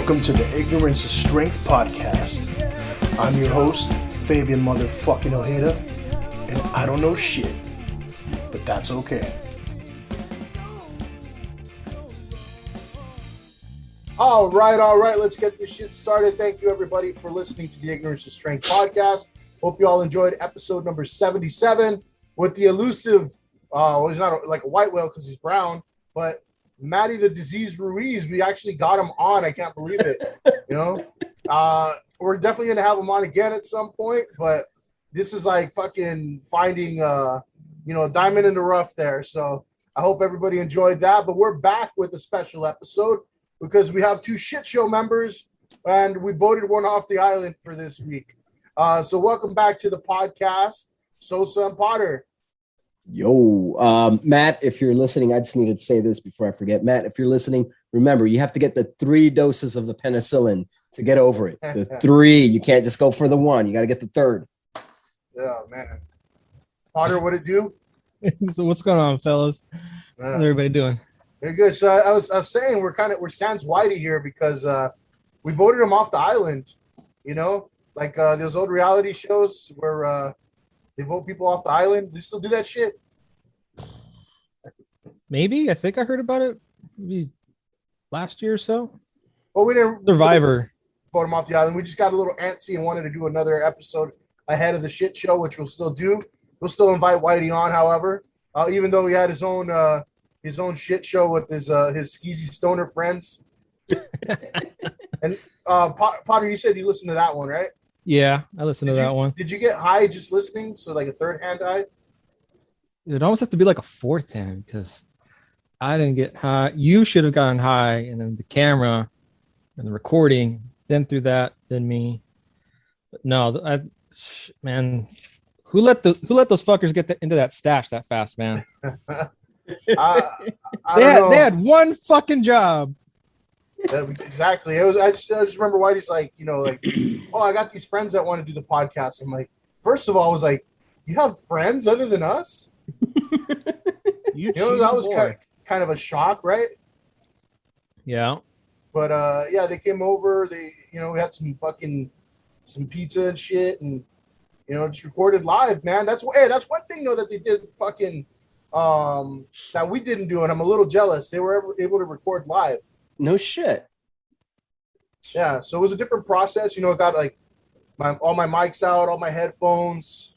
Welcome to the Ignorance is Strength podcast. I'm your host, Fabian motherfucking Ojeda, and I don't know shit, but that's okay. All right, let's get this shit started. Thank you, everybody, for listening to the Ignorance is Strength podcast. Hope you all enjoyed episode number 77 with the elusive, he's not like a white whale because he's brown, but Matty the Disease Ruiz. We actually got him on. I can't believe it. We're definitely going to have him on again at some point, but this is like fucking finding, a diamond in the rough there. So I hope everybody enjoyed that, but we're back with a special episode because we have two shit show members and we voted one off the island for this week. So welcome back to the podcast, Sosa and Potter. Yo, Matt, if you're listening, I just needed to say this before I forget. Matt, if you're listening, remember, you have to get the 3 doses of the penicillin to get over it. The 3, you can't just go for the 1. You got to get the 3rd. Yeah, man. Potter, what it do? So what's going on, fellas? How's everybody doing? Very good. So I was saying we're sans Whitey here because we voted him off the island. Like those old reality shows where they vote people off the island. They still do that shit. Maybe. I think I heard about it maybe last year or so. Well, we didn't Survivor vote him off the island. We just got a little antsy and wanted to do another episode ahead of the shit show, which we'll still do. We'll still invite Whitey on, however, even though he had his own shit show with his skeezy stoner friends. And Potter, you said you listened to that one, right? Yeah, I listened to that one. Did you get high just listening? So like a third hand high? It'd almost have to be like a fourth hand because I didn't get high. You should have gotten high, and then the camera and the recording, then through that, then me. But no, man, who let those fuckers get into that stash that fast, man? They had one fucking job. Exactly. I just remember Whitey's like, oh, I got these friends that want to do the podcast. I'm like, first of all, I was like, you have friends other than us? That was kind of a shock, right? Yeah. But they came over. They, we had some pizza and shit, and just recorded live, man. That's one thing though that they did fucking that we didn't do, and I'm a little jealous. They were able to record live. No shit. Yeah, so it was a different process. I got like all my mics out, all my headphones.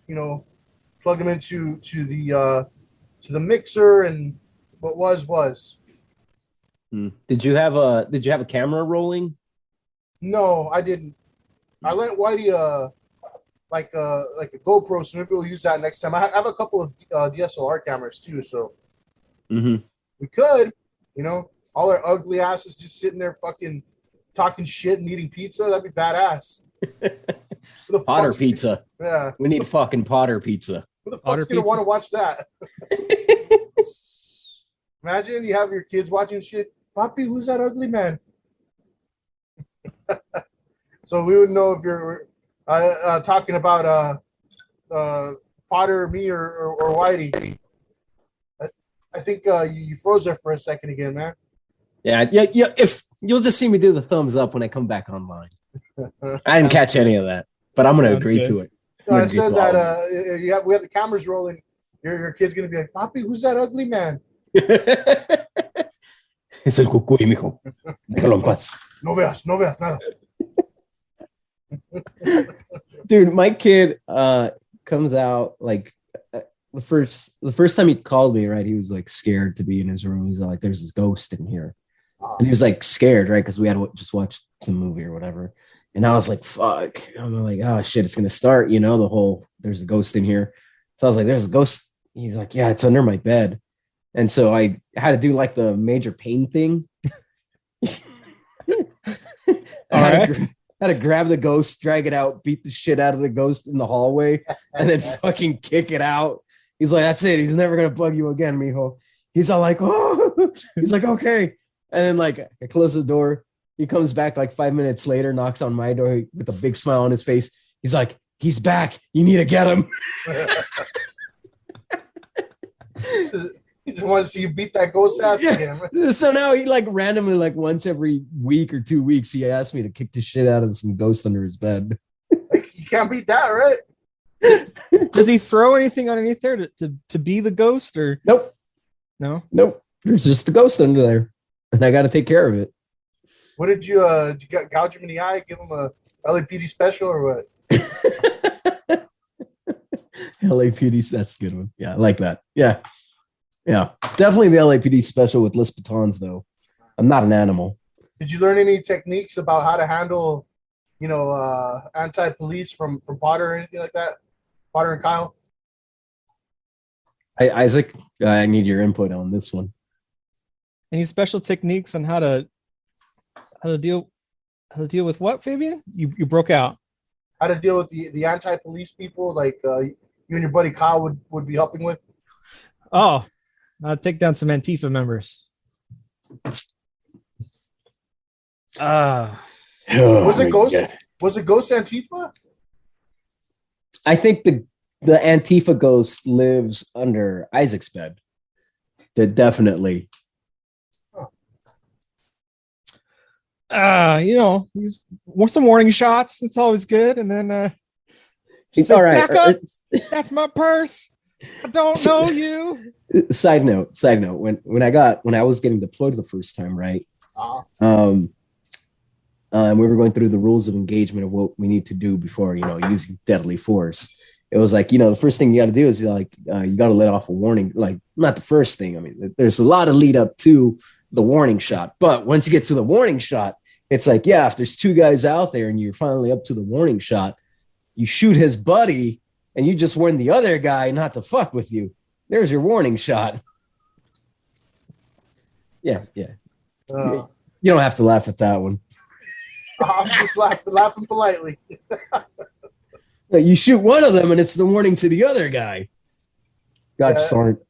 Plug them into the mixer, and what was. Did you have a camera rolling? No, I didn't. I lent Whitey like a GoPro, so maybe we'll use that next time. I have a couple of DSLR cameras too, so we could, all our ugly asses just sitting there fucking talking shit and eating pizza. That'd be badass. Potter pizza. Yeah. We need fucking Potter pizza. Who the fuck's going to want to watch that? Imagine you have your kids watching shit. Papi, who's that ugly man? So we would know if you're talking about Potter, me, or Whitey. I think you froze there for a second again, man. Yeah. If you'll just see me do the thumbs up when I come back online. I didn't catch any of that, but I'm going to agree to it. No, I said that we have the cameras rolling. Your kid's going to be like, Papi, who's that ugly man? Es el cucuy, mijo. Déjalo en paz. No veas nada. Dude, my kid comes out like the first time he called me, right? He was like scared to be in his room. He's like, "There's this ghost in here," and he was like scared, right? Because we had just watched some movie or whatever. And I was like, "Fuck!" I'm like, "Oh shit, it's gonna start." The whole "there's a ghost in here." So I was like, "There's a ghost." He's like, "Yeah, it's under my bed." And so I had to do like the major pain thing. I had to grab the ghost, drag it out, beat the shit out of the ghost in the hallway, and then fucking kick it out. He's like, "That's it. He's never gonna bug you again, mijo." He's all like, "Oh," he's like, "Okay." And then like I close the door. He comes back like 5 minutes later, knocks on my door with a big smile on his face. He's like, "He's back. You need to get him." He just wanted to see you beat that ghost ass Yeah. again. So now he like randomly, like once every week or 2 weeks, he asked me to kick the shit out of some ghost under his bed. Like, you can't beat that, right? Does he throw anything underneath there to be the ghost or Nope. no? Nope. There's just a ghost under there. And I got to take care of it. What did you gouge him in the eye, give him a LAPD special or what? LAPD, that's a good one. Yeah, I like that. Yeah. Yeah. Definitely the LAPD special with list batons, though. I'm not an animal. Did you learn any techniques about how to handle, anti-police from Potter or anything like that? Potter and Kyle? Isaac, I need your input on this one. Any special techniques on how to deal with what, Fabian? You broke out. How to deal with the anti-police people like you and your buddy Kyle would be helping with? Oh, I'll take down some Antifa members. Was it Ghost? Was it Ghost Antifa? I think the Antifa ghost lives under Isaac's bed. Definitely. Some warning shots. It's always good. And then He's all right. Back up. That's my purse. I don't know you. Side note. When I was getting deployed the first time, right? And we were going through the rules of engagement of what we need to do before, using deadly force. It was like, the first thing you got to do is you got to let off a warning. Like, not the first thing. I mean, there's a lot of lead up to the warning shot. But once you get to the warning shot, it's like, yeah, if there's two guys out there and you're finally up to the warning shot, you shoot his buddy and you just warn the other guy not to fuck with you. There's your warning shot. Yeah. You don't have to laugh at that one. I'm just laughing politely. You shoot one of them and it's the warning to the other guy. Gotcha, Sergeant.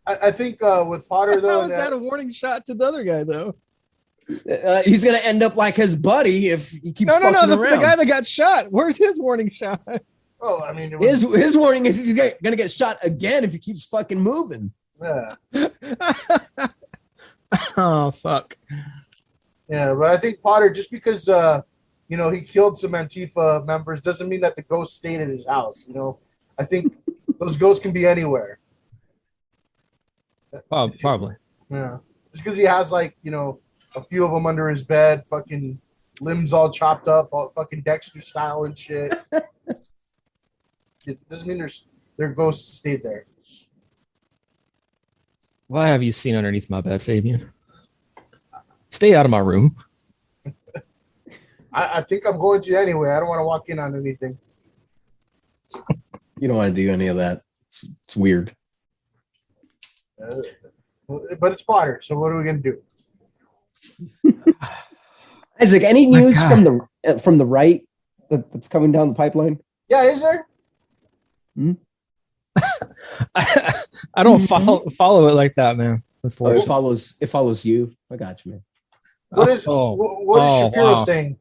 I think with Potter, though. How is that a warning shot to the other guy, though? He's going to end up like his buddy if he keeps No. The around. guy that got shot. Where's his warning shot? Oh, I mean, his warning is he's going to get shot again if he keeps fucking moving. Yeah. Oh, fuck. Yeah, but I think Potter, just because he killed some Antifa members, doesn't mean that the ghost stayed at his house. I think those ghosts can be anywhere. Oh, probably. Yeah, just because he has a few of them under his bed, fucking limbs all chopped up, all fucking Dexter style and shit. It doesn't mean their ghosts stayed there. What have you seen underneath my bed, Fabian? Stay out of my room. I think I'm going to anyway. I don't want to walk in on anything. You don't want to do any of that. It's weird. But it's Potter, so what are we going to do? Isaac, any news from the right that's coming down the pipeline? Yeah, is there? I don't follow it like that, man. It follows you. I got you, man. What is Shapiro saying?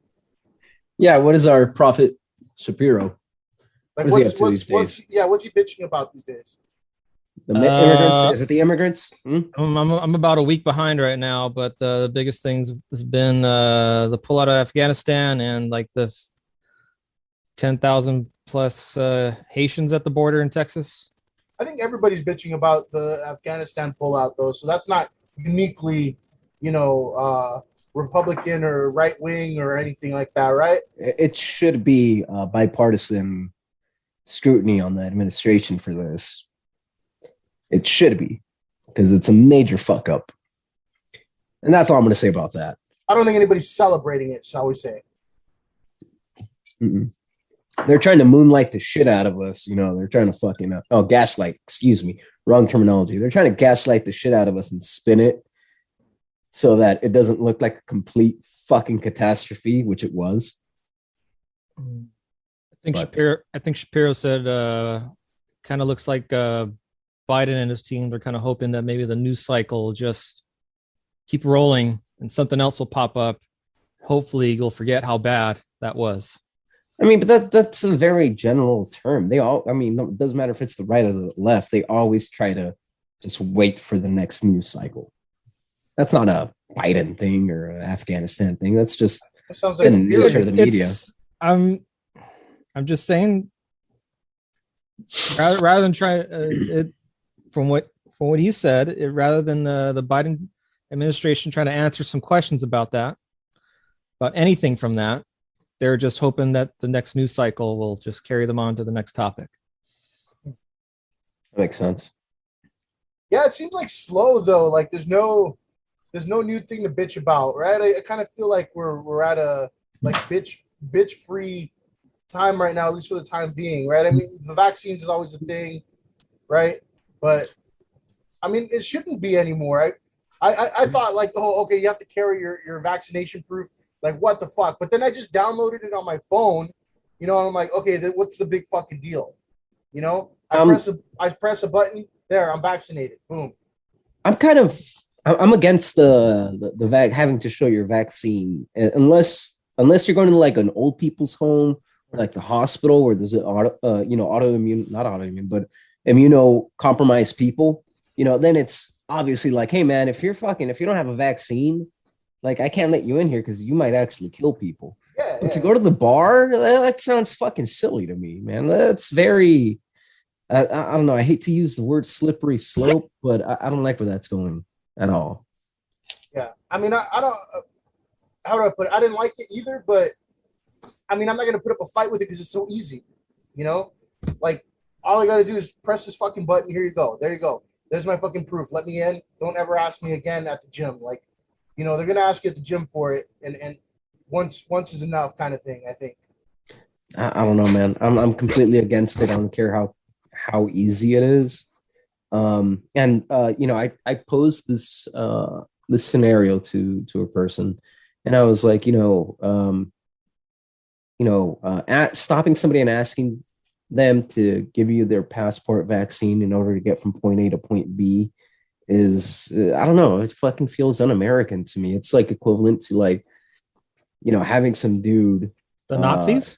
Yeah, what is our prophet Shapiro? Like, what is he up to these days? What's he bitching about these days? The immigrants? Is it the immigrants? I'm about a week behind right now, but the biggest things has been the pull out of Afghanistan and like the 10,000 plus Haitians at the border in Texas. I think everybody's bitching about the Afghanistan pullout, though, so that's not uniquely, Republican or right wing or anything like that, right? It should be bipartisan scrutiny on the administration for this. It should be, because it's a major fuck up. And that's all I'm going to say about that. I don't think anybody's celebrating it, shall we say. Mm-mm. They're trying to moonlight the shit out of us. They're trying to fucking, gaslight, excuse me, wrong terminology. They're trying to gaslight the shit out of us and spin it so that it doesn't look like a complete fucking catastrophe, which it was. I think Shapiro said kind of looks like Biden and his team. They're kind of hoping that maybe the news cycle will just keep rolling and something else will pop up. Hopefully you'll forget how bad that was. I mean, but that's a very general term. It doesn't matter if it's the right or the left. They always try to just wait for the next news cycle. That's not a Biden thing or an Afghanistan thing. That's just It sounds like the nature of the media. I'm just saying, rather than try it from what he said, rather than the Biden administration trying to answer some questions about anything from that, they're just hoping that the next news cycle will just carry them on to the next topic. That makes sense. Yeah, it seems like slow though. Like there's no new thing to bitch about, right? I kind of feel like we're at a like bitch free time right now, at least for the time being, right? I mean, the vaccines is always a thing, right? But I mean, it shouldn't be anymore. I thought like the whole you have to carry your vaccination proof. Like what the fuck? But then I just downloaded it on my phone, and I'm like, okay, then what's the big fucking deal? I press a button. There, I'm vaccinated. Boom. I'm against the having to show your vaccine unless you're going to like an old people's home or like the hospital where there's autoimmune, not autoimmune, but immunocompromised people. Then it's obviously like, hey man, if you don't have a vaccine, like I can't let you in here because you might actually kill people. Yeah, but to go to the bar, that sounds fucking silly to me, man. That's very I don't know. I hate to use the word slippery slope, but I don't like where that's going at all. Yeah. I mean, I don't, how do I put it? I didn't like it either, but I mean, I'm not going to put up a fight with it because it's so easy, like all I got to do is press this fucking button. Here you go. There you go. There's my fucking proof. Let me in. Don't ever ask me again at the gym. Like, they're going to ask you at the gym for it. And once is enough kind of thing, I think. I don't know, man. I'm completely against it. I don't care how easy it is. I posed this scenario to a person, and I was like, stopping somebody and asking them to give you their passport vaccine in order to get from point A to point B is, I don't know, it fucking feels un-American to me. It's like equivalent to like, having some dude. The Nazis?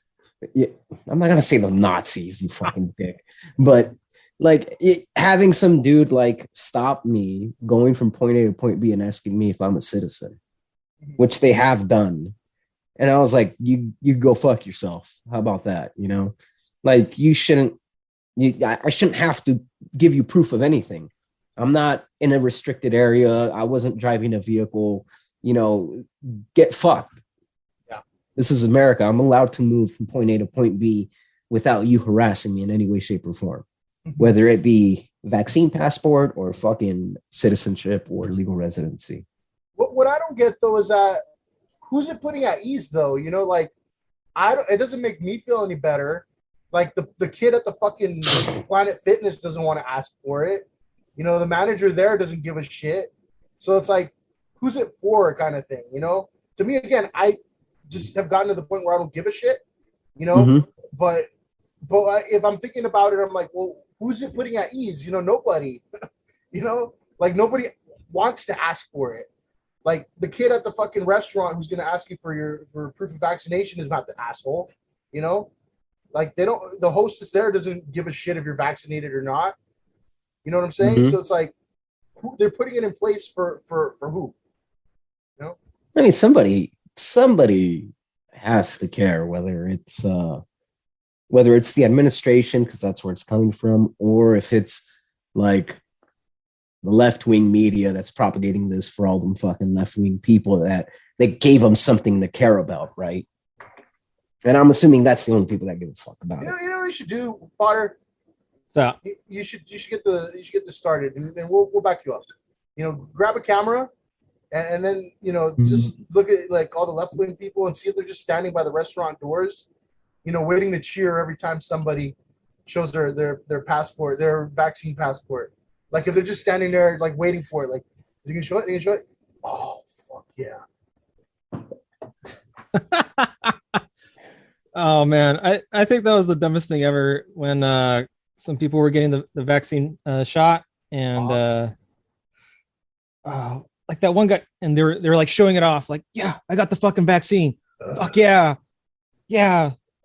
Yeah, I'm not gonna say the Nazis, you fucking dick, but like having some dude like stop me going from point A to point B and asking me if I'm a citizen, which they have done, and I was like, you go fuck yourself. How about that? Like I shouldn't have to give you proof of anything. I'm not in a restricted area. I wasn't driving a vehicle. Get fucked. This is America. I'm allowed to move from point A to point B without you harassing me in any way, shape, or form, whether it be vaccine passport or fucking citizenship or legal residency. What I don't get though is that who's it putting at ease though? Like it doesn't make me feel any better. Like the kid at the fucking Planet Fitness doesn't want to ask for it. The manager there doesn't give a shit. So it's like, who's it for kind of thing, To me, again, I just have gotten to the point where I don't give a shit, but if I'm thinking about it, I'm like, well, who's it putting at ease? Nobody, like nobody wants to ask for it. Like the kid at the fucking restaurant who's going to ask you for proof of vaccination is not the asshole, like the hostess there doesn't give a shit if you're vaccinated or not. You know what I'm saying? So it's like, they're putting it in place for who? I mean, somebody has to care whether it's the administration, because that's where it's coming from, or if it's like the left-wing media that's propagating this for all them fucking left-wing people that gave them something to care about, right? And I'm assuming that's the only people that give a fuck about it. You know what you should do, Potter? So you should get this started, and then we'll back you up. Grab a camera. And then, just look at like all the left wing people and see if they're just standing by the restaurant doors, waiting to cheer every time somebody shows their passport, their vaccine passport. Like if they're just standing there, like waiting for it, like, you can show it, you can show it. Oh, fuck yeah. Oh man, I think that was the dumbest thing ever when some people were getting the vaccine shot and like that one guy, and they were like showing it off, like, yeah, I got the fucking vaccine. Fuck yeah.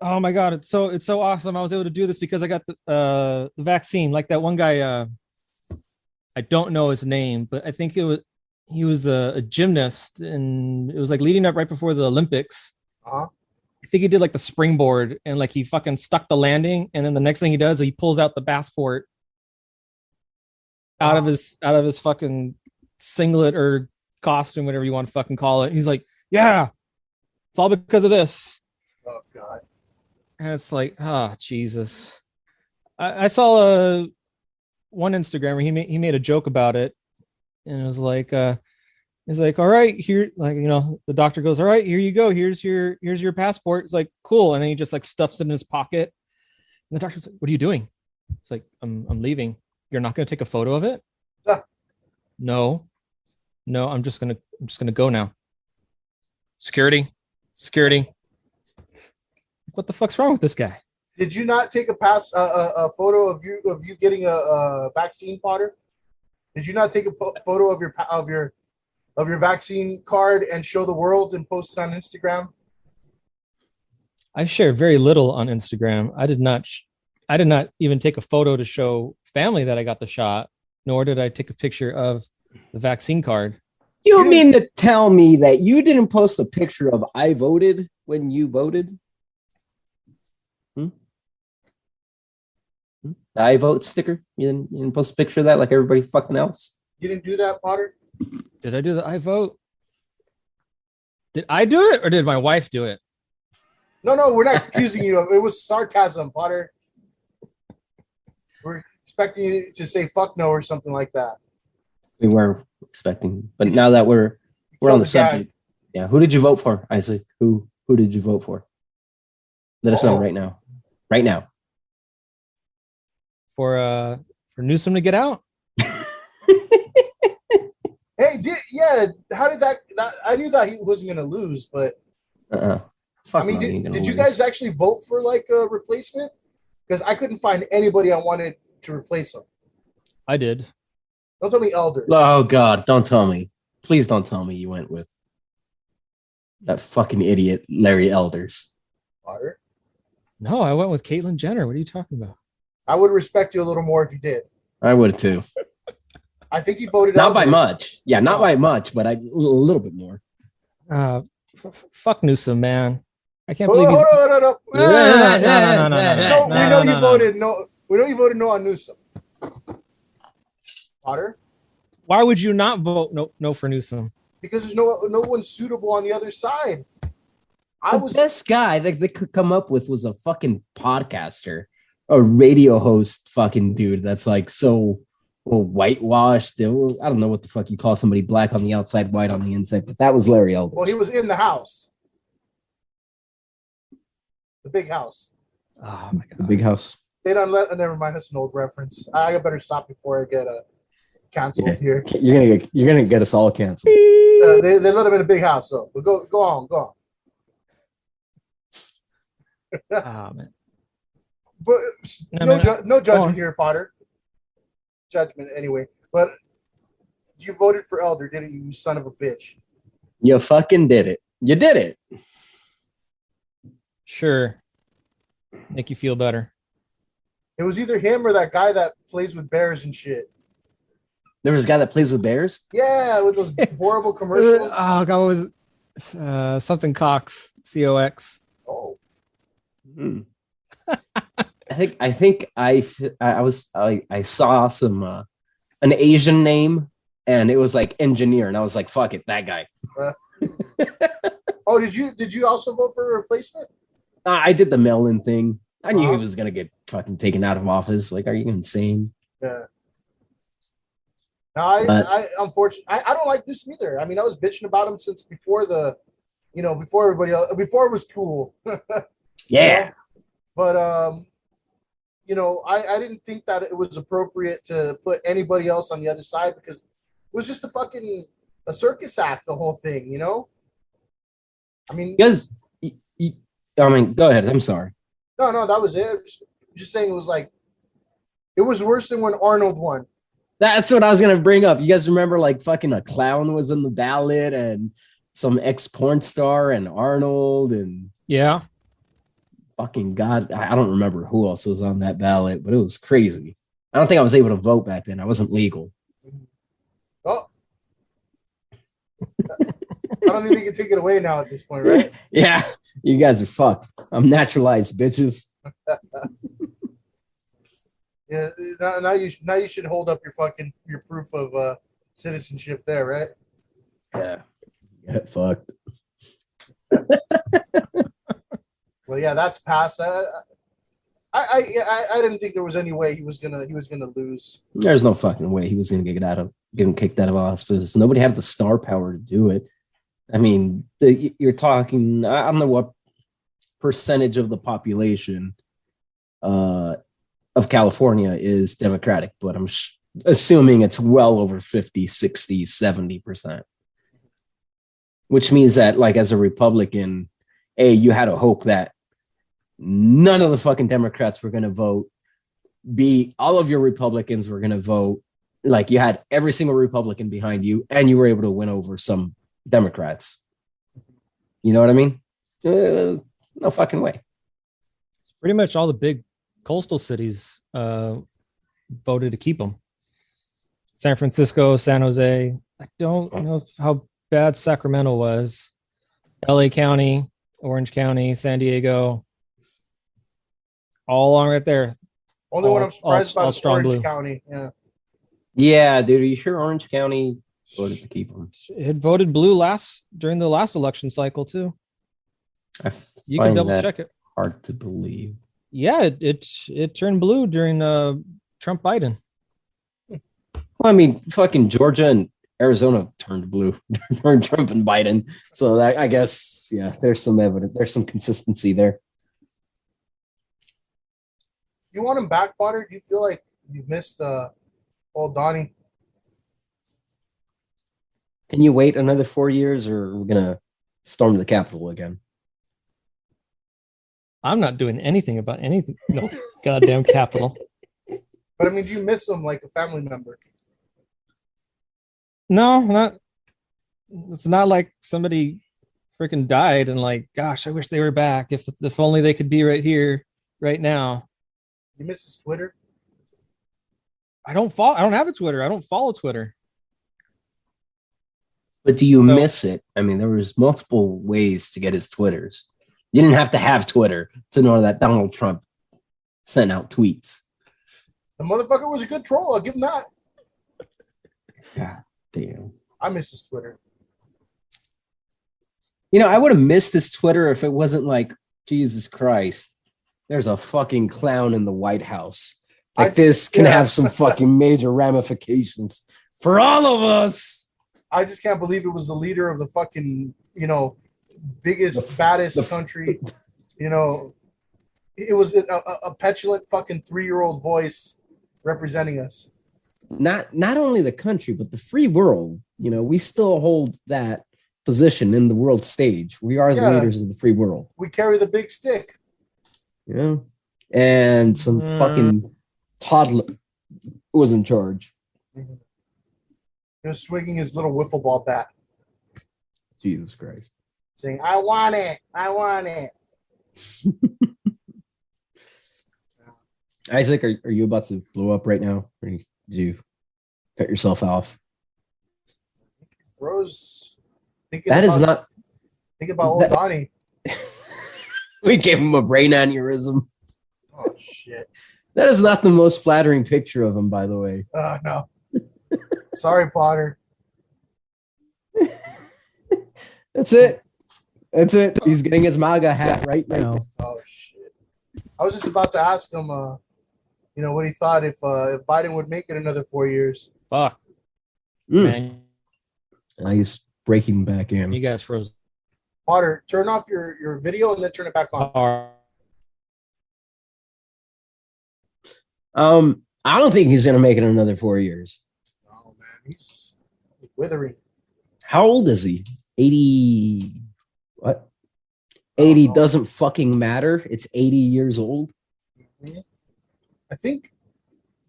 Oh my god, it's so awesome. I was able to do this because I got the vaccine. Like that one guy, I I don't know his name, but I think he was a gymnast, and it was like leading up right before the Olympics. Uh-huh. I think he did like the springboard, and like he fucking stuck the landing, and then the next thing he does, he pulls out the passport out of his fucking singlet or costume, whatever you want to fucking call it. He's like, yeah, it's all because of this. Oh God. And it's like, oh Jesus. I saw one Instagrammer, he made a joke about it, and it was like he's like, all right, here, like, you know, the doctor goes, all right, here you go, here's your passport. It's like, cool. And then he just like stuffs it in his pocket, and the doctor's like, what are you doing? It's like, I'm leaving. You're not going to take a photo of it? No, I'm just gonna go now. Security. What the fuck's wrong with this guy? Did you not take a photo of you getting a vaccine, Potter? Did you not take a photo of your vaccine card and show the world and post it on Instagram? I share very little on Instagram. I did not even take a photo to show family that I got the shot, nor did I take a picture of the vaccine card. You mean to tell me that you didn't post a picture of I voted when you voted? The I vote sticker? You didn't post a picture of that like everybody fucking else? You didn't do that, Potter? Did I do the I vote? Did I do it, or did my wife do it? No, we're not accusing you of it. Was sarcasm, Potter. We're expecting you to say fuck no or something like that. We were expecting, but now that we're on the subject, yeah. Who did you vote for, Isaac? Who did you vote for? Let us know right now. Right now. For Newsom to get out. Hey, how did that? I knew that he wasn't going to lose, but Fuck, I mean, did you guys actually vote for like a replacement? Because I couldn't find anybody I wanted to replace him. I did. Don't tell me Elder. Oh God, don't tell me. Please don't tell me you went with that fucking idiot Larry Elders. Potter? No, I went with Caitlyn Jenner. What are you talking about? I would respect you a little more if you did. I would too. I think you voted not Elder. by much. Yeah, not by much, but a little bit more. Fuck Newsom, man. I can't Hold believe he's... on. No. We know you voted no. We know you voted no on Newsom. Potter? Why would you not vote no for Newsom? Because there's no one suitable on the other side. The best guy that they could come up with was a fucking podcaster, a radio host fucking dude that's like so whitewashed. I don't know what the fuck you call somebody black on the outside, white on the inside, but that was Larry Elders. Well, he was in the house. The big house. Oh my God. The big house. They don't let. Never mind. That's an old reference. I better stop before I get canceled here. You're gonna get us all canceled. They let him in a big house, though. But go on. Oh man. But no judgment here, Potter. Judgment anyway. But you voted for Elder, didn't you, you son of a bitch? You fucking did it. You did it. Sure. Make you feel better. It was either him or that guy that plays with bears and shit. There was a guy that plays with bears? Yeah, with those horrible commercials. Oh God, what was something Cox, COX. Oh. I think I saw some an Asian name and it was like engineer and I was like, fuck it, that guy. Oh, did you also vote for a replacement? I did the mail-in thing. I knew he was gonna get fucking taken out of office. Like, are you insane? Yeah. No, I unfortunately I don't like Newsom either. I mean, I was bitching about him since before before everybody else, before it was cool. Yeah. But I didn't think that it was appropriate to put anybody else on the other side because it was just a circus act, the whole thing, I mean, because go ahead. I'm sorry. No, that was it. Just saying, it was like it was worse than when Arnold won. That's what I was gonna bring up. You guys remember like fucking a clown was in the ballot and some ex-porn star and Arnold and yeah. Fucking God, I don't remember who else was on that ballot, but it was crazy. I don't think I was able to vote back then. I wasn't legal. don't think they can take it away now at this point, right? Yeah, you guys are fucked. I'm naturalized, bitches. Yeah, now you should hold up your proof of citizenship there, right? Yeah, get fucked. Well, yeah, that's passed. I didn't think there was any way he was gonna lose. There's no fucking way he was gonna getting kicked out of office. Nobody had the star power to do it. I mean, you're talking. I don't know what percentage of the population of California is Democratic, but I'm assuming it's well over 50, 60, 70%. Which means that, like, as a Republican, you had a hope that none of the fucking Democrats were going to vote. B, all of your Republicans were going to vote. Like, you had every single Republican behind you, and you were able to win over some Democrats. You know what I mean? No fucking way. Pretty much all the big coastal cities voted to keep them. San Francisco, San Jose. I don't know how bad Sacramento was. LA County, Orange County, San Diego. All along right there. Only one I'm surprised about is Orange blue. County. Yeah. Yeah, dude. Are you sure Orange County voted to keep them? It voted blue during the last election cycle too. You can double check it. Hard to believe. Yeah, it turned blue during Trump Biden. Well, I mean, fucking Georgia and Arizona turned blue during Trump and Biden. So that, I guess, yeah, there's some evidence. There's some consistency there. You want him back, Potter? Do you feel like you've missed old Donnie? Can you wait another 4 years, or are we gonna storm the Capitol again? I'm not doing anything about anything. No, goddamn Capitol. But I mean, do you miss him like a family member? No, not. It's not like somebody freaking died and like, gosh, I wish they were back. If only they could be right here, right now. You miss his Twitter? I don't have a Twitter. I don't follow Twitter. But do you miss it? I mean, there was multiple ways to get his Twitters. You didn't have to have Twitter to know that Donald Trump sent out tweets. The motherfucker was a good troll. I'll give him that. God damn. I miss his Twitter. You know, I would have missed his Twitter if it wasn't like, Jesus Christ, there's a fucking clown in the White House. Like, this can have some fucking major ramifications for all of us. I just can't believe it was the leader of the fucking, biggest, baddest country. It was a petulant fucking 3-year-old voice representing us. Not only the country, but the free world. We still hold that position in the world stage. We are the leaders of the free world. We carry the big stick. Yeah. And some fucking toddler was in charge. Mm-hmm. He was swinging his little wiffle ball bat. Jesus Christ. Saying, I want it. I want it. Isaac, are you about to blow up right now? Or did you cut yourself off? Froze. Think about old Donnie. We gave him a brain aneurysm. Oh, shit. That is not the most flattering picture of him, by the way. No. Sorry, Potter. That's it. He's getting his MAGA hat right now. Oh, shit. I was just about to ask him, what he thought if Biden would make it another 4 years. Fuck. Man. He's breaking back in. You guys froze. Potter, turn off your video and then turn it back on. I don't think he's gonna make it another 4 years. Oh man, he's withering. How old is he? 80. What? 80 doesn't fucking matter. It's 80 years old. Mm-hmm. I think,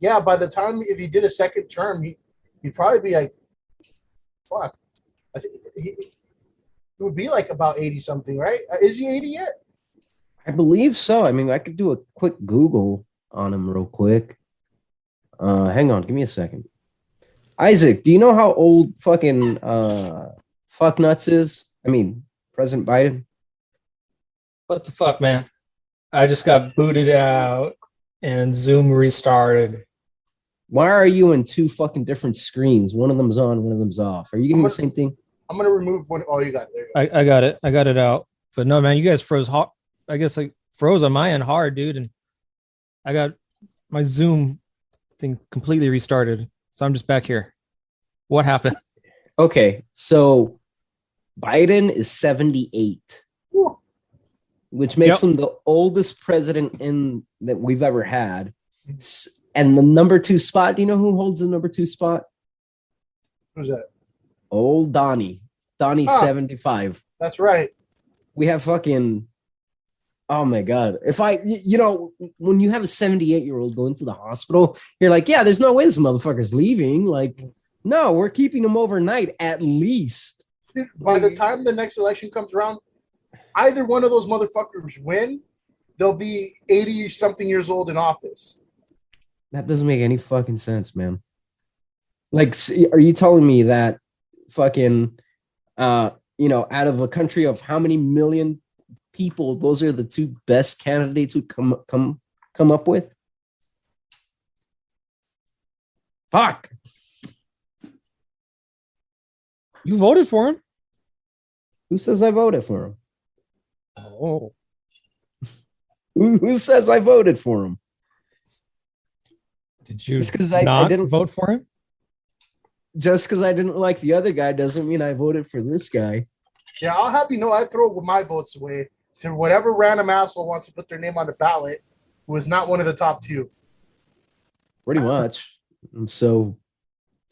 yeah. By the time if he did a second term, he'd probably be like, fuck. I think it would be like about 80 something, right? Is he 80 yet? I believe so. I mean, I could do a quick Google on him real quick. Hang on, give me a second. Isaac, do you know how old fucking Fucknuts is? I mean, President Biden. What the fuck, man? I just got booted out and Zoom restarted. Why are you in two fucking different screens? One of them's on, one of them's off. Are you getting the same thing? I'm gonna remove one. Oh, you got it. There you go. I got it. I got it out. But no, man, you guys froze hard. I guess I froze on my end hard, dude. And I got my Zoom thing completely restarted. So I'm just back here. What happened? Okay, so Biden is 78, Whew. which makes him the oldest president in that we've ever had. And the number 2 spot, do you know who holds the number 2 spot? Who's that? Old Donnie. Donnie's 75. That's right. We have fucking, oh my God. If when you have a 78-year-old go into the hospital, you're like, yeah, there's no way this motherfucker's leaving. Like, no, we're keeping him overnight at least. Dude, by the time the next election comes around, either one of those motherfuckers win, they'll be 80 something years old in office. That doesn't make any fucking sense, man. Like, are you telling me that fucking, out of a country of how many million people, those are the 2 best candidates we come up with? Fuck. You voted for him? Who says I voted for him? Oh. Who says I voted for him? Did you I didn't vote for him? Just because I didn't like the other guy doesn't mean I voted for this guy. Yeah, I'll have you know I throw my votes away to whatever random asshole wants to put their name on the ballot who is not one of the top 2. Pretty much. I'm so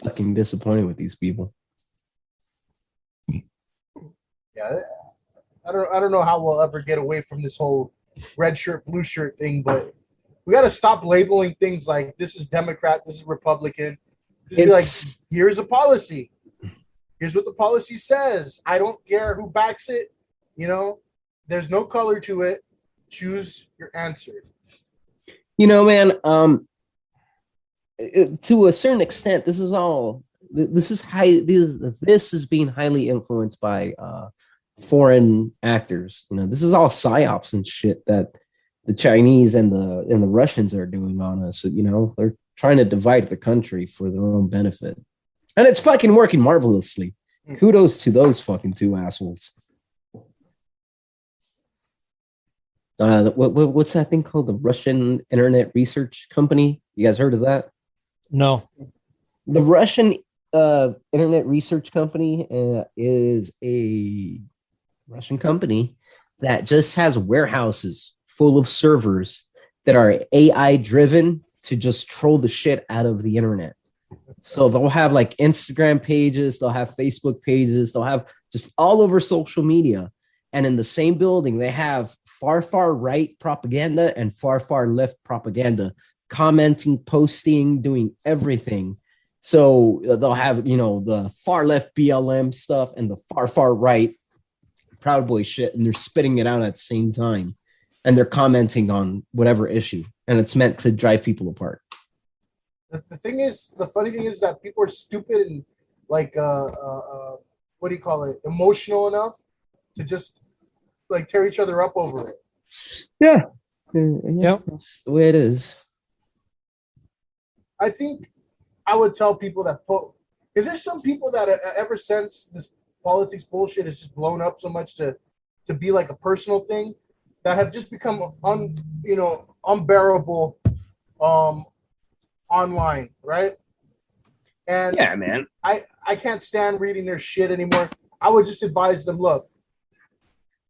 fucking disappointed with these people. Yeah, I don't know how we'll ever get away from this whole red shirt, blue shirt thing, but we got to stop labeling things like this is Democrat, this is Republican. Just be like, here's a policy. Here's what the policy says. I don't care who backs it. There's no color to it. Choose your answer. Man, to a certain extent, this is being highly influenced by foreign actors. This is all psyops and shit that the Chinese and the Russians are doing on us. They're trying to divide the country for their own benefit. And it's fucking working marvelously. Kudos to those fucking 2 assholes. What's that thing called? The Russian Internet Research Company? You guys heard of that? No. The Russian Internet Research Company is a Russian company that just has warehouses full of servers that are AI driven to just troll the shit out of the internet. So they'll have like Instagram pages, they'll have Facebook pages, they'll have just all over social media. And in the same building, they have far right propaganda and far left propaganda, commenting, posting, doing everything. So they'll have, the far left BLM stuff and the far right Proud Boy shit, and they're spitting it out at the same time. And they're commenting on whatever issue. And it's meant to drive people apart. The funny thing is that people are stupid and like, what do you call it? Emotional enough to just like tear each other up over it. Yeah. Yep. That's the way it is. I think I would tell people that is there some people that ever since this politics bullshit has just blown up so much to be like a personal thing that have just become unbearable online, right? And yeah, man. I can't stand reading their shit anymore. I would just advise them, look,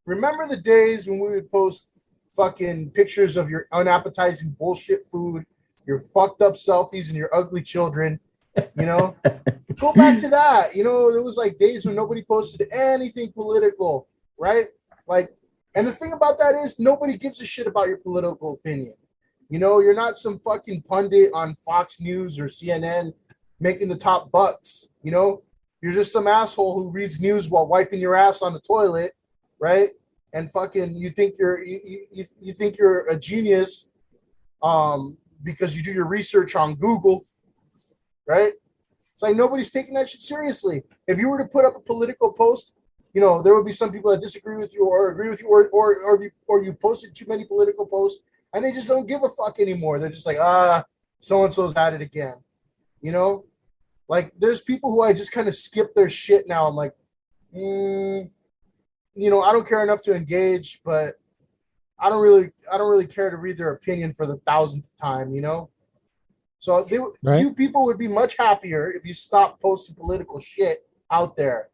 remember the days when we would post fucking pictures of your unappetizing bullshit food, your fucked up selfies, and your ugly children, Go back to that. There was like days when nobody posted anything political, right? Like, and the thing about that is nobody gives a shit about your political opinion. You're not some fucking pundit on Fox News or CNN making the top bucks. You're just some asshole who reads news while wiping your ass on the toilet, right? And fucking you think you're a genius because you do your research on Google, right? It's like nobody's taking that shit seriously. If you were to put up a political post you know, there would be some people that disagree with you or agree with you, or you posted too many political posts and they just don't give a fuck anymore. They're just like, so and so's at it again. You know, like there's people who I just kind of skip their shit now. I'm like, you know, I don't care enough to engage, but I don't really care to read their opinion for the 1000th time. You know, so you people would be much happier if you stopped posting political shit out there.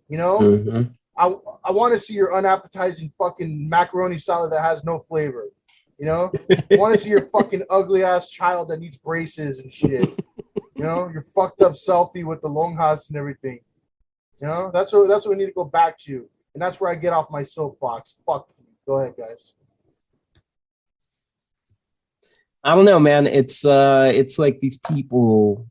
You know, I want to see your unappetizing fucking macaroni salad that has no flavor. You know, I want to see your fucking ugly ass child that needs braces and shit. You know, your fucked up selfie with the longhas and everything. You know, that's what we need to go back to, and that's where I get off my soapbox. Fuck you. Go ahead, guys. I don't know, man. It's like these people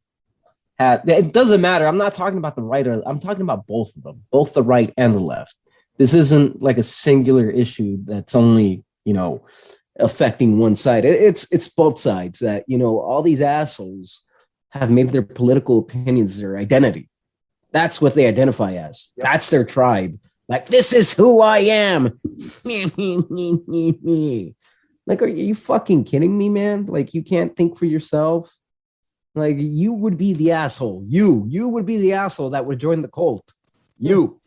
have. It doesn't matter. I'm not talking about the right or I'm talking about both of them, both the right and the left. This isn't like a singular issue that's only, you know, affecting one side. It's both sides that, you know, all these assholes have made their political opinions their identity. That's what they identify as. Yep. That's their tribe. Like, this is who I am. Like, are you fucking kidding me, man? Like, you can't think for yourself. Like, you would be the asshole. You would be the asshole that would join the cult. You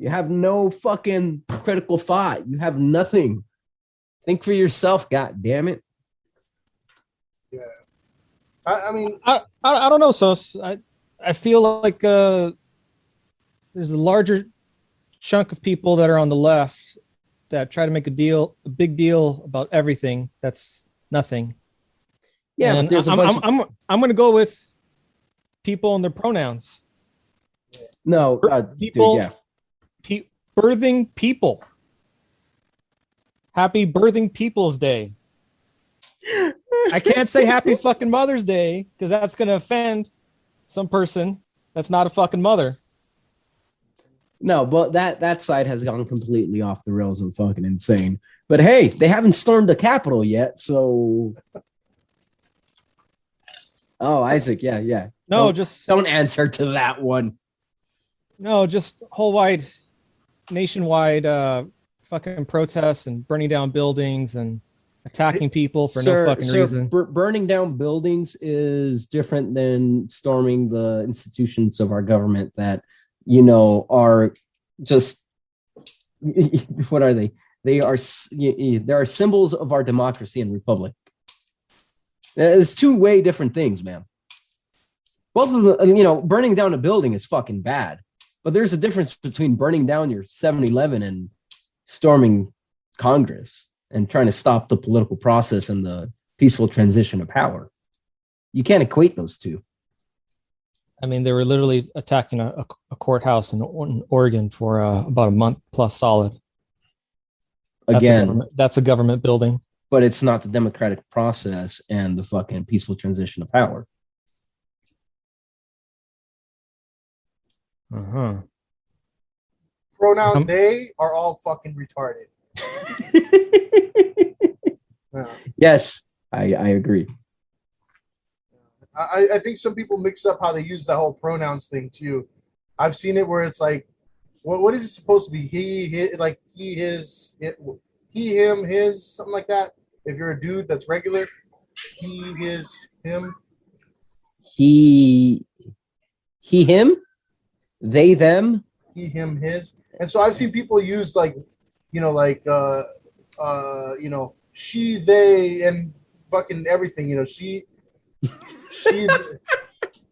have no fucking critical thought. You have nothing. Think for yourself, god damn it. Yeah. I mean, I don't know, Sos. I feel like there's a larger chunk of people that are on the left that try to make a big deal about everything that's nothing. Yeah, and I'm going to go with people and their pronouns. No, people, dude, yeah. Birthing people. Happy Birthing People's Day. I can't say Happy fucking Mother's Day because that's going to offend some person that's not a fucking mother. No, but that side has gone completely off the rails and fucking insane. But hey, they haven't stormed the Capitol yet, so. Oh, Isaac, yeah. No, don't answer to that one. No, just nationwide fucking protests and burning down buildings and attacking people for no fucking reason. Burning down buildings is different than storming the institutions of our government that, you know, are just, what are they? They are symbols of our democracy and republic. It's two way different things, man. Both of the, you know, burning down a building is fucking bad, but there's a difference between burning down your 7-Eleven and storming Congress and trying to stop the political process and the peaceful transition of power. You can't equate those two. I mean, they were literally attacking a courthouse in Oregon for about a month plus solid. That's a government building. But it's not the democratic process and the fucking peaceful transition of power. Pronoun they are all fucking retarded. Yes, I agree. I think some people mix up how they use that whole pronouns thing too. I've seen it where it's like, what is it supposed to be? He, his, he, him, his, something like that. If you're a dude that's regular, he, his, him. He, him, they, them. He, him, his. And so I've seen people use like, you know, she, they, and fucking everything. You know, she,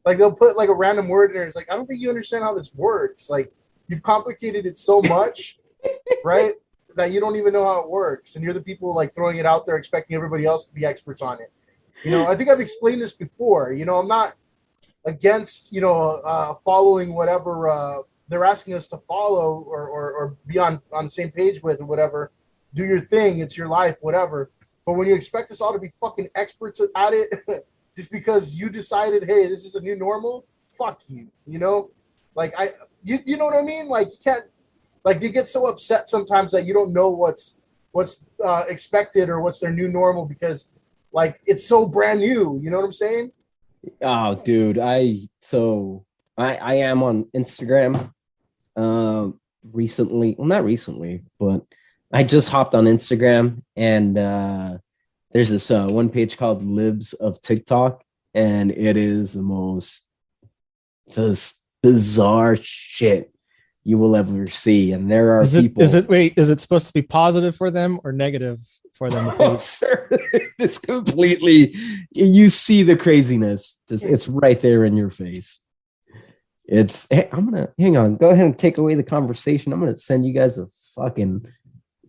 like they'll put like a random word in there. It's like, I don't think you understand how this works. Like, you've complicated it so much, right? That you don't even know how it works, and you're the people like throwing it out there expecting everybody else to be experts on it. You know, I think I've explained this before. You know, I'm not against, you know, following whatever they're asking us to follow or be on the same page with or whatever. Do your thing, it's your life, whatever. But when you expect us all to be fucking experts at it just because you decided, hey, this is a new normal, fuck you. You know, like you know what I mean? Like, you can't. Like, you get so upset sometimes that you don't know what's expected or what's their new normal because, like, it's so brand new. You know what I'm saying? Oh, dude, I am on Instagram, recently. Well, not recently, but I just hopped on Instagram and there's this one page called Libs of TikTok, and it is the most just bizarre shit you will ever see. And there are people. Is it supposed to be positive for them or negative for them? Oh, sir, it's completely. You see the craziness. It's right there in your face. Hey, I'm gonna hang on. Go ahead and take away the conversation. I'm gonna send you guys a fucking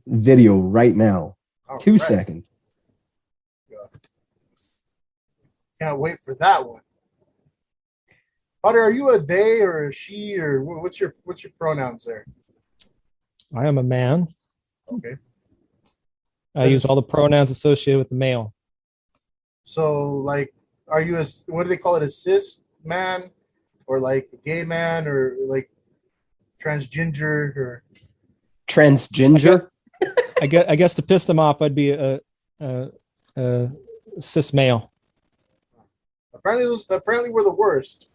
video right now. All 2 seconds. Can't wait for that one. Potter, are you a they or a she, or what's your pronouns there? I am a man. Okay. I use all the pronouns associated with the male. So, like, are you what do they call it, a cis man, or like a gay man, or like transgender, or transgender? I guess to piss them off, I'd be a cis male. Apparently, we're the worst.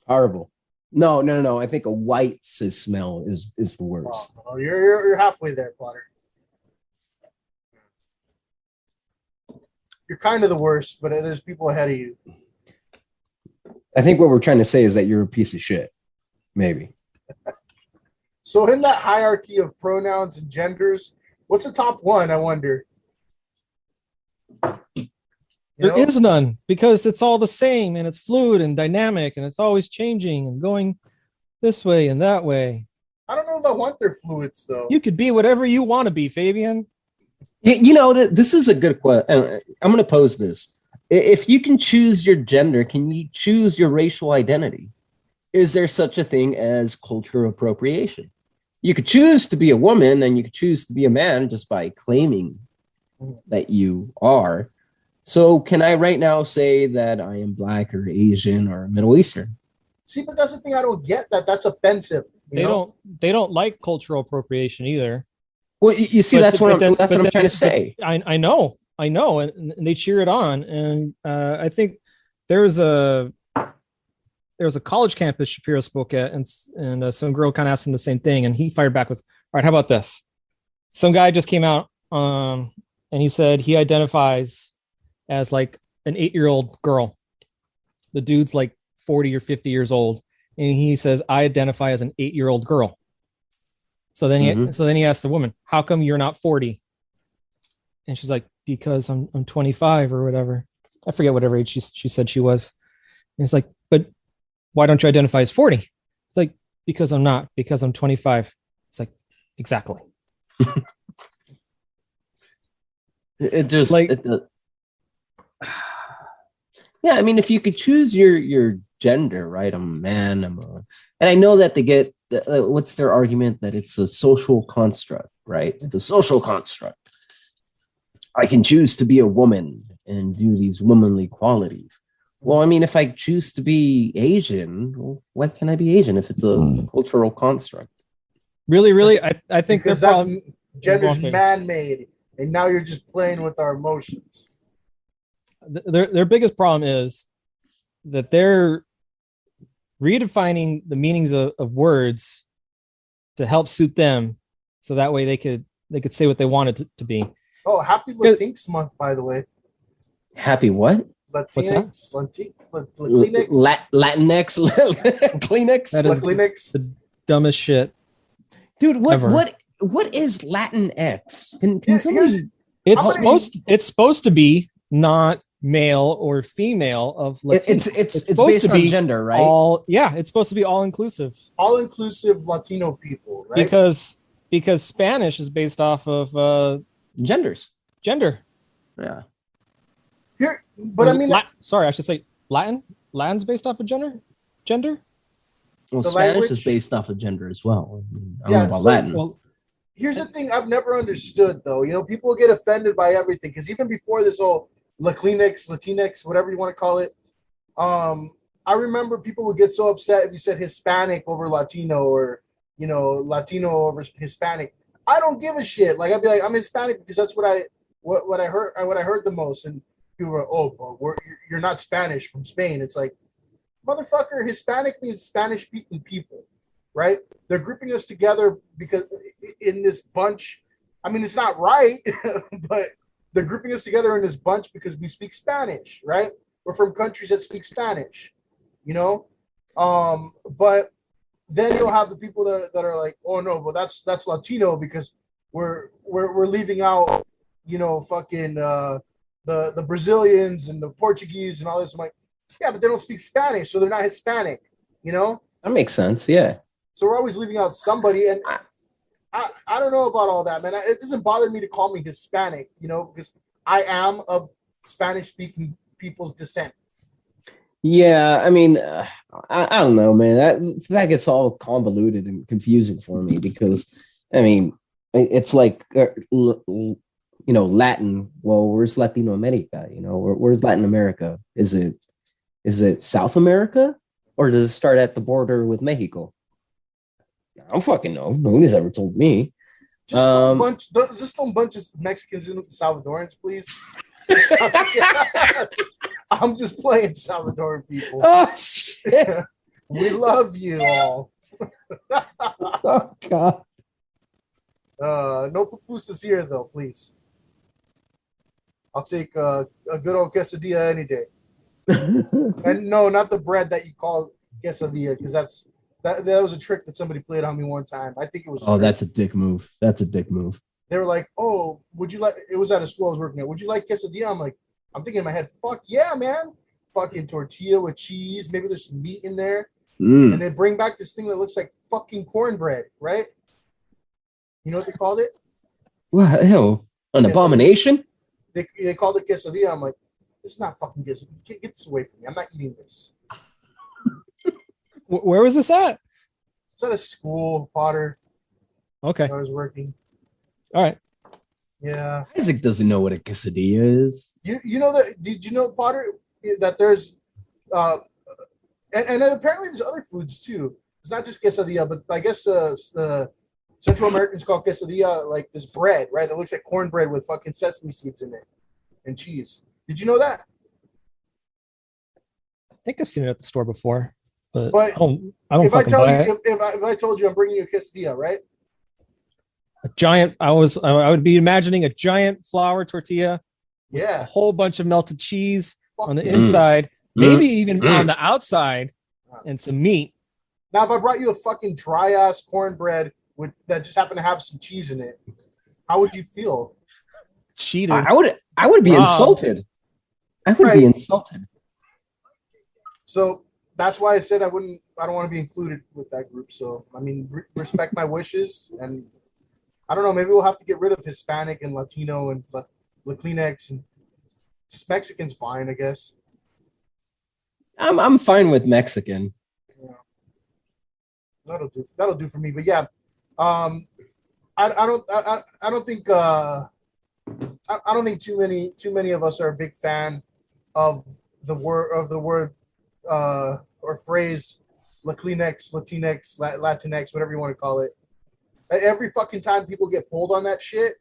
Horrible. No. I think a white cis male is the worst. Oh, you're halfway there, Potter. You're kind of the worst, but there's people ahead of you. I think what we're trying to say is that you're a piece of shit. Maybe. So in that hierarchy of pronouns and genders, what's the top one, I wonder? There is none, because it's all the same and it's fluid and dynamic and it's always changing and going this way and that way. I don't know if I want their fluids, though. You could be whatever you want to be, Fabian. You know, this is a good question. I'm going to pose this. If you can choose your gender, can you choose your racial identity? Is there such a thing as cultural appropriation? You could choose to be a woman and you could choose to be a man just by claiming that you are. So can I right now say that I am Black or Asian or Middle Eastern? See, but that's the thing I don't get. That's offensive. They don't like cultural appropriation either. Well, you see, that's what I'm trying to say. I know, and they cheer it on. And I think there was a college campus Shapiro spoke at, and some girl kind of asked him the same thing, and he fired back with, "All right, how about this? Some guy just came out, and he said he identifies as like an 8-year-old girl. The dude's like 40 or 50 years old, and he says, I identify as an 8-year-old girl. So then he asked the woman, how come you're not 40? And she's like, because I'm 25 or whatever. I forget whatever age she said she was. And it's like, but why don't you identify as 40? It's like, because I'm not, because I'm 25. It's like, exactly. It just like, yeah, I mean, if you could choose your gender, right? I'm a man, and I know that they get what's their argument, that it's a social construct, right? It's a social construct. I can choose to be a woman and do these womanly qualities. Well, I mean, if I choose to be Asian, well, why can I be Asian if it's a cultural construct? Really, I think because that's gender's man-made, and now you're just playing with our emotions. Their biggest problem is that they're redefining the meanings of words to help suit them, so that way they could say what they wanted to be. Oh, happy Latinx month, by the way. Happy what? Latinx, Latinx, Latinx, Kleenex. That is Kleenex. The dumbest shit, dude. What is Latinx? Can somebody? It's supposed to be not male or female of Latino. It's based on gender, right? It's supposed to be all inclusive. All inclusive Latino people, right? Because Spanish is based off of gender. Yeah. Here, but I mean, sorry, I should say Latin. Latin's based off of gender. Well, Spanish is based off of gender as well. I don't know about Latin. Well, here's the thing I've never understood, though. You know, people get offended by everything, because even before this whole Latinx, whatever you want to call it, I remember people would get so upset if you said Hispanic over Latino, or, you know, Latino over Hispanic. I don't give a shit. Like, I'd be like, I'm Hispanic because that's what I heard the most. And people were, oh, but you're not Spanish from Spain. It's like, motherfucker, Hispanic means Spanish-speaking people. right? They're grouping us together because in this bunch, I mean, it's not right, but they're grouping us together in this bunch because we speak Spanish, right? We're from countries that speak Spanish, you know? But then you'll have the people that are like, oh no, but that's Latino because we're leaving out, you know, fucking the Brazilians and the Portuguese and all this. I'm like, yeah, but they don't speak Spanish, so they're not Hispanic, you know? That makes sense. Yeah. So we're always leaving out somebody, and I don't know about all that, man. It doesn't bother me to call me Hispanic, you know, because I am of Spanish-speaking people's descent. Yeah, I mean, I don't know, man. That gets all convoluted and confusing for me because, I mean, it's like, you know, Latin. Well, where's Latino America? You know, where's Latin America? Is it South America, or does it start at the border with Mexico? I don't fucking know. Nobody's ever told me. Just don't bunch of Mexicans in with the Salvadorans, please. I'm just playing Salvadoran people. Oh shit! We love you all. Oh god. No pupusas here though, please. I'll take a good old quesadilla any day. And no, not the bread that you call quesadilla, because that was a trick that somebody played on me one time. I think it was. Oh, that's a dick move. That's a dick move. They were like, "Oh, would you like?" It was at a school I was working at. Would you like quesadilla? I'm thinking in my head, "Fuck yeah, man! Fucking tortilla with cheese. Maybe there's some meat in there." And they bring back this thing that looks like fucking cornbread, right? You know what they called it? What hell? An abomination? They called it quesadilla. I'm like, this is not fucking quesadilla. Get this away from me. I'm not eating this. Where was this at? It's at a school, Potter. Okay. I was working. All right. Yeah. Isaac doesn't know what a quesadilla is. You know that? Did you know, Potter, that there's and apparently there's other foods too. It's not just quesadilla, but I guess Central Americans call quesadilla like this bread, right? That looks like cornbread with fucking sesame seeds in it and cheese. Did you know that? I think I've seen it at the store before, but I But don't if I fucking tell buy you, it. if I told you I'm bringing you a quesadilla, right? A giant. I would be imagining a giant flour tortilla, a Yeah. whole bunch of melted cheese Fuck on the yeah. inside, maybe even on the outside, and some meat. Now, if I brought you a fucking dry ass cornbread with that just happened to have some cheese in it, how would you feel? Cheated. I would be Wow. insulted. I would be insulted. So that's why I said I don't want to be included with that group. So I mean, respect my wishes, and I don't know. Maybe we'll have to get rid of Hispanic and Latino and Latinx, and just Mexican's fine, I guess. I'm fine with Mexican. Yeah. That'll do for me. But yeah, I don't think I don't think too many of us are a big fan of the word or phrase Latinx, Latinx, whatever you want to call it. Every fucking time people get pulled on that shit,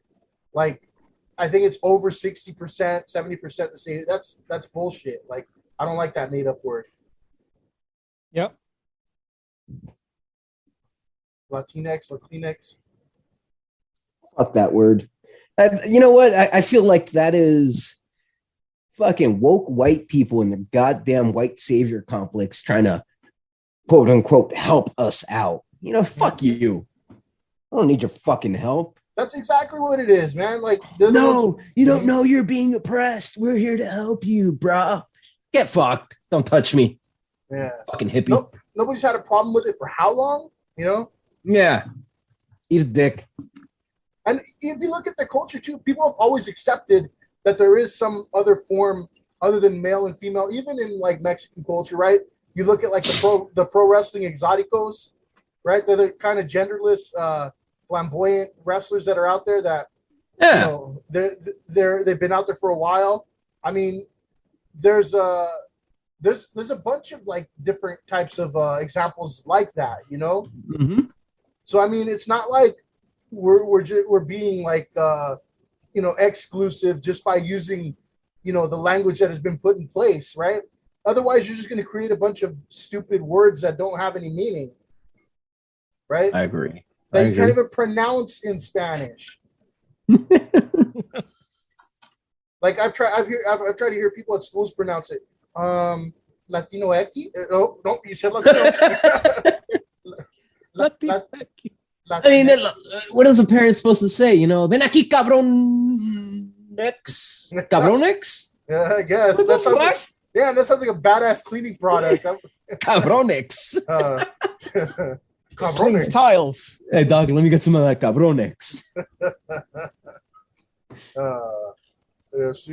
like I think it's over 60%, 70% to say that's bullshit. Like I don't like that made up word. Yep. Latinx. Fuck that word. You know what? I feel like that is fucking woke white people in the goddamn white savior complex trying to quote unquote help us out. You know, fuck you. I don't need your fucking help. That's exactly what it is, man. Like no, you don't know you're being oppressed. We're here to help you, bro. Get fucked. Don't touch me. Yeah. Fucking hippie. Nobody's had a problem with it for how long? You know? Yeah. He's a dick. And if you look at the culture too, people have always accepted that there is some other form other than male and female, even in like Mexican culture, right? You look at like the pro wrestling exoticos, right? They're the kind of genderless, flamboyant wrestlers that are out there that, you know, they've been out there for a while. I mean, there's a bunch of like different types of examples like that, you know? Mm-hmm. So, I mean, it's not like we're being like, you know, exclusive just by using, you know, the language that has been put in place, right? Otherwise, you're just going to create a bunch of stupid words that don't have any meaning. right? I agree. That you can't even pronounce in Spanish. Like I've tried to hear people at schools pronounce it. Latino X. Oh no, you said Latino. I mean, what is a parent supposed to say? You know, ven aquí, cabronex. Cabronex? Yeah, I guess. That sounds like, yeah, that sounds like a badass cleaning product. Cabronex. Cleans tiles. Hey, dog, let me get some of that cabronex. Si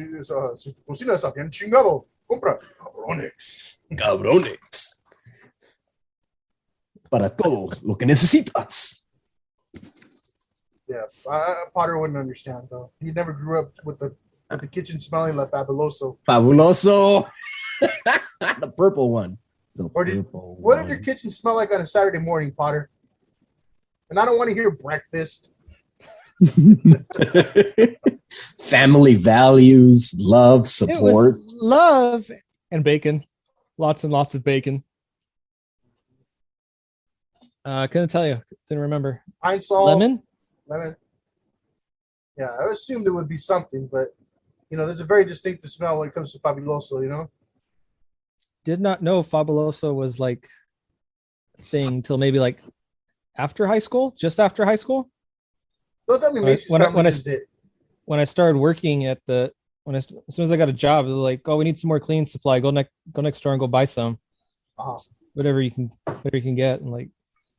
tu cocina está bien chingado, compra cabronex. Cabronex. Para todo lo que necesitas. Yeah, Potter wouldn't understand though. He never grew up with the kitchen smelling like fabuloso. Fabuloso. The purple one. What did your kitchen smell like on a Saturday morning, Potter? And I don't want to hear breakfast. Family values, love, support. Love and bacon. Lots and lots of bacon. Couldn't tell you. Didn't remember. Pine salt. Lemon? Yeah, I assumed it would be something, but you know, there's a very distinctive smell when it comes to fabuloso, you know? Did not know Fabuloso was like a thing till maybe like after high school, just after high school. Don't tell me Macy's when I started working at as soon as I got a job, they're like, "Oh, we need some more cleaning supply. Go next door and go buy some, whatever you can get." And like,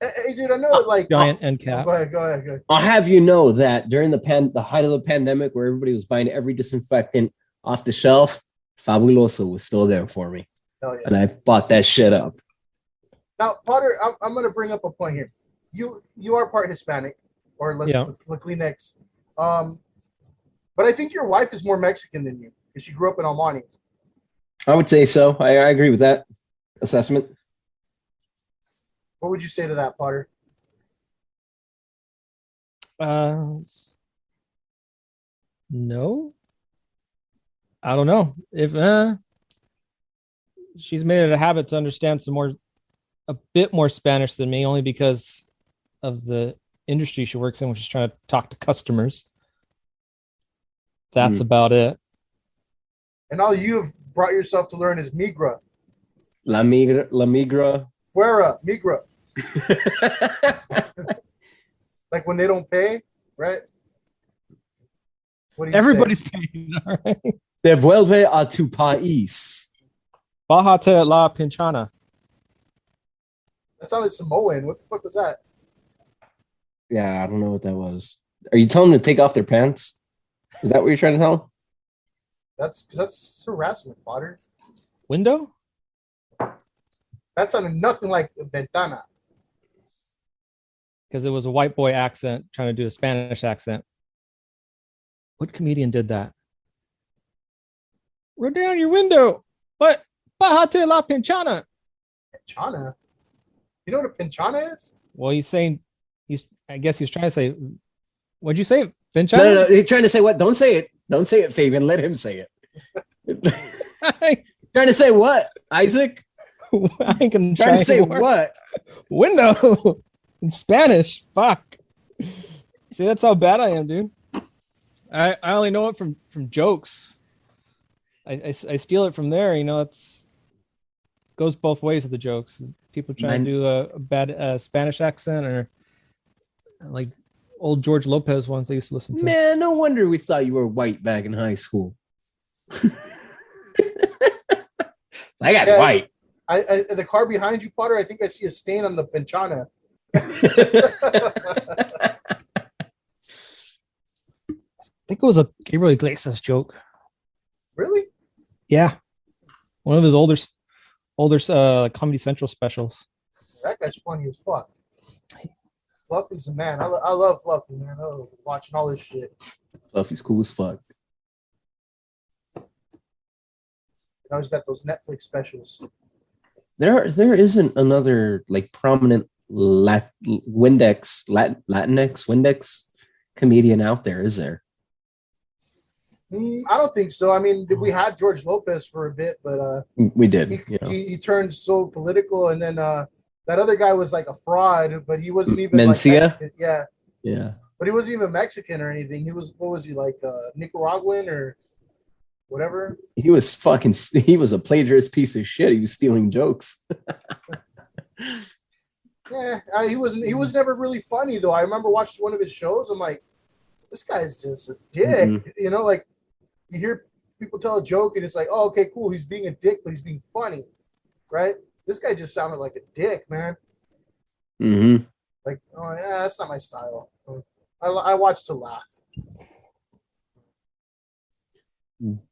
hey, dude, I know like giant end cap. Go ahead. I'll have you know that during the height of the pandemic, where everybody was buying every disinfectant off the shelf, Fabuloso was still there for me. Hell yeah. And I bought that shit up. Now, Potter, I'm going to bring up a point here. You are part Hispanic, or Latinx. But I think your wife is more Mexican than you because she grew up in Almani. I would say so. I agree with that assessment. What would you say to that, Potter? No. I don't know. If she's made it a habit to understand a bit more Spanish than me, only because of the industry she works in, which is trying to talk to customers. That's about it. And all you've brought yourself to learn is migra. La migra. Fuera, migra. Like when they don't pay, right? What do you Everybody's paying, all right? Devuelve a tu país. Bájate la pinchana. That sounded Samoan. What the fuck was that? Yeah, I don't know what that was. Are you telling them to take off their pants? Is that what you're trying to tell them? That's harassment, Potter. Window? That sounded nothing like ventana. Because it was a white boy accent trying to do a Spanish accent. What comedian did that? Roll down your window. What? Bájate la pinchana. Pinchana? You know what a pinchana is? Well, I guess he's trying to say, what'd you say? Pinchana? No. He's trying to say what? Don't say it. Don't say it, Fabian. Let him say it. Trying to say what, Isaac? I can trying to say more. What? Window in Spanish. Fuck. See, that's how bad I am, dude. I only know it from jokes. I steal it from there. You know, it's goes both ways of the jokes. People trying to do a bad Spanish accent, or like old George Lopez ones I used to listen to. Man, no wonder we thought you were white back in high school. I got white. I the car behind you, Potter, I think I see a stain on the pinchana. I think it was a Gabriel Iglesias joke. Really? Yeah. One of his older Comedy Central specials. That guy's funny as fuck. Fluffy's a man. I love Fluffy, man. I love watching all this shit. Fluffy's cool as fuck. Now he's got those Netflix specials. There isn't another like prominent Latinx comedian out there, is there? I don't think so. I mean, we had George Lopez for a bit, but we did. He turned so political, and then that other guy was like a fraud, but he wasn't even Mencia? like Mexican. Yeah. Yeah. But he wasn't even Mexican or anything. He was, what was he, like Nicaraguan or whatever? He was a plagiarist piece of shit. He was stealing jokes. Yeah, he was never really funny though. I remember watching one of his shows. I'm like, this guy's just a dick. Mhm. You know, like you hear people tell a joke and it's like, oh, okay, cool. He's being a dick, but he's being funny, right? This guy just sounded like a dick, man. Mm-hmm. Like, oh yeah, that's not my style. I watch to laugh.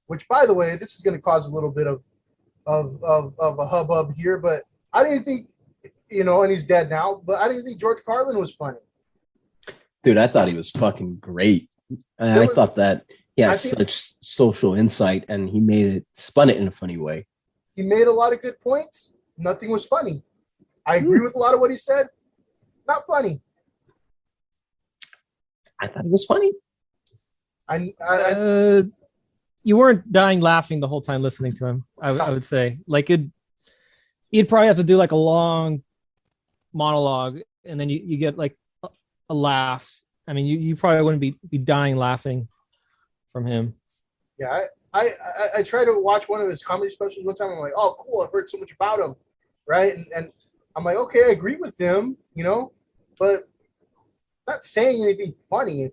Which, by the way, this is going to cause a little bit of a hubbub here, but I didn't think, you know, and he's dead now, but I didn't think George Carlin was funny. Dude, I thought he was fucking great. I thought that he had such social insight, and he spun it in a funny way. He made a lot of good points. Nothing was funny. I agree with a lot of what he said. Not funny. I thought it was funny. You weren't dying laughing the whole time listening to him. I would say, like, you'd probably have to do like a long monologue, and then you get like a laugh. I mean, you probably wouldn't be dying laughing from him. Yeah, I tried to watch one of his comedy specials one time. I'm like, oh, cool, I've heard so much about him, right? And I'm like, okay, I agree with him, you know, but not saying anything funny,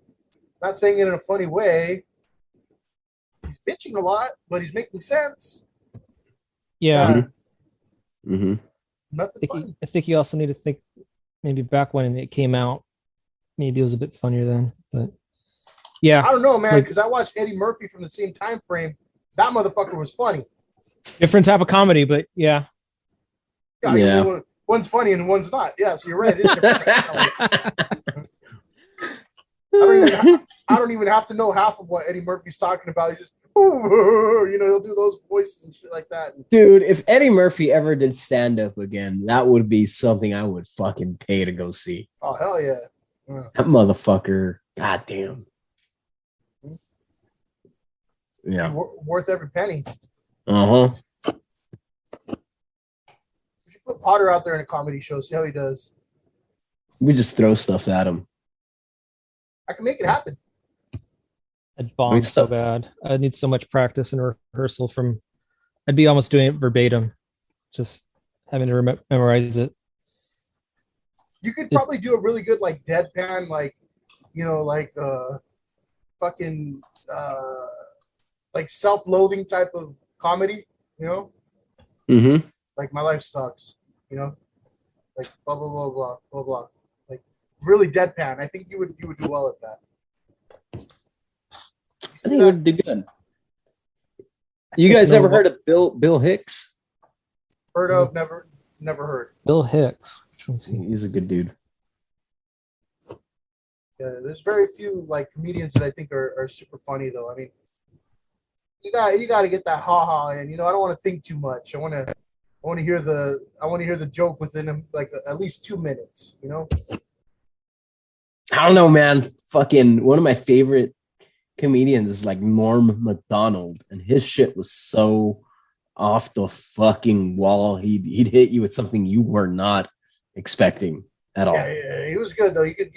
not saying it in a funny way. He's bitching a lot, but he's making sense. Yeah. Mm-hmm. Nothing funny. I think you also need to think maybe back when it came out, maybe it was a bit funnier then, but yeah. I don't know, man, because I watched Eddie Murphy from the same time frame. That motherfucker was funny. Different type of comedy, but yeah. Yeah. One's funny and one's not. Yeah, so you're right. It is different. I don't even have to know half of what Eddie Murphy's talking about. He just, you know, he'll do those voices and shit like that. Dude, if Eddie Murphy ever did stand up again, that would be something I would fucking pay to go see. Oh, hell yeah. That motherfucker, goddamn. Yeah. Worth every penny. Uh-huh. We should put Potter out there in a comedy show, see how he does. We just throw stuff at him. I can make it happen. I'd bomb so bad. I'd need so much practice and rehearsal I'd be almost doing it verbatim, just having to memorize it. You could probably do a really good, like, deadpan, like, you know, like, fucking, like, self-loathing type of comedy, you know? Mm-hmm. Like, my life sucks, you know? Like, blah, blah, blah, blah, blah, blah. Like, really deadpan. I think you would do well at that. I think it would do good. You guys ever heard of Bill Hicks? Heard of, never heard. Bill Hicks. Which one's he? He's a good dude. Yeah, there's very few like comedians that I think are super funny though. I mean, you got to get that ha in. You know, I don't want to think too much. I want to hear the joke within like at least 2 minutes. You know. I don't know, man. Fucking one of my favorite comedians is like Norm Macdonald, and his shit was so off the fucking wall. He'd hit you with something you were not expecting at all. Yeah, he was good though. He could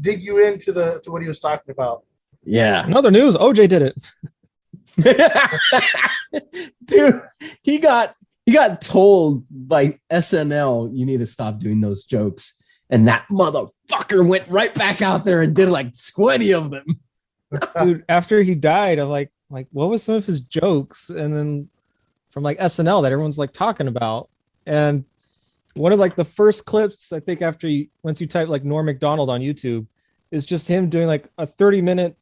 dig you into what he was talking about. Yeah. In other news, OJ did it. Dude, he got told by SNL, you need to stop doing those jokes. And that motherfucker went right back out there and did like 20 of them. Dude, after he died, I'm like, what was some of his jokes? And then from like SNL that everyone's like talking about. And one of like the first clips, I think once you type like Norm Macdonald on YouTube, is just him doing like a 30-minute.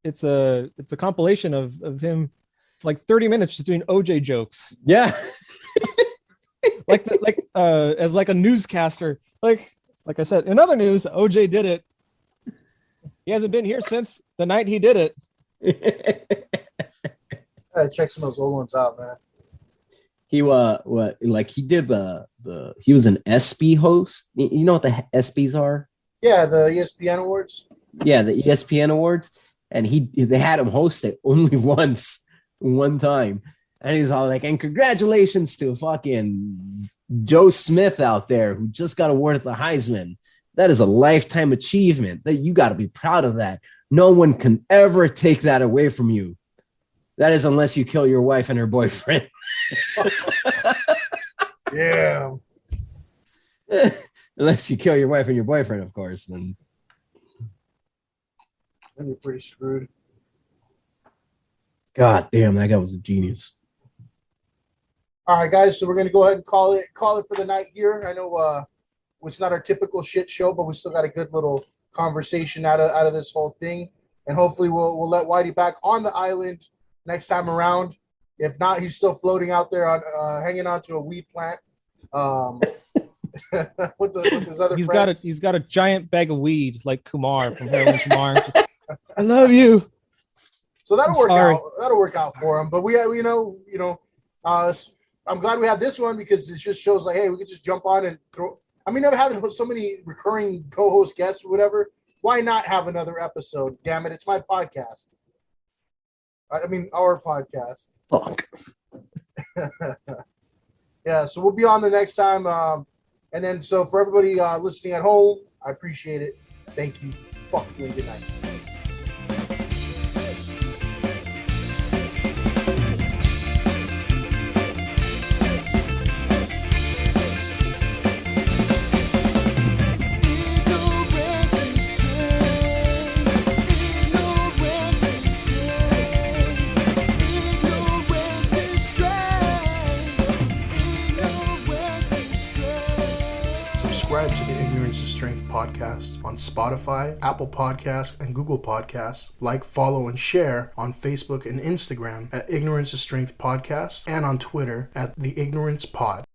It's a compilation of him like 30 minutes just doing OJ jokes. Yeah. As like a newscaster. Like I said, in other news, OJ did it. He hasn't been here since the night he did it. Gotta check some of those old ones out, man. He he did he was an ESPY host. You know what the ESPYs are? Yeah, the ESPN Awards. Yeah, the ESPN Awards. And they had him host it only one time. And he's all like, and congratulations to fucking Joe Smith out there who just got awarded the Heisman. That is a lifetime achievement. That you got to be proud of that. No one can ever take that away from you. That is unless you kill your wife and her boyfriend. Damn. Unless you kill your wife and your boyfriend, of course, then you're pretty screwed. God damn, that guy was a genius. All right, guys. So we're gonna go ahead and call it for the night here. I know it's not our typical shit show, but we still got a good little conversation out of this whole thing, and hopefully we'll let Whitey back on the island next time around. If not, he's still floating out there on hanging on to a weed plant. With his other friends. He's got a giant bag of weed like Kumar from Heroin Kumar. I love you. So that'll work out. That'll work out for him. But we I'm glad we have this one because it just shows like, hey, we could just jump on and throw. I mean, I've had so many recurring co-host guests or whatever. Why not have another episode? Damn it, it's my podcast. I mean, our podcast. Fuck. Yeah, so we'll be on the next time. And then, so for everybody listening at home, I appreciate it. Thank you. Fuck you and good night. Subscribe to the Ignorance is Strength podcast on Spotify, Apple Podcasts, and Google Podcasts. Like, follow, and share on Facebook and Instagram at Ignorance is Strength Podcast and on Twitter at The Ignorance Pod.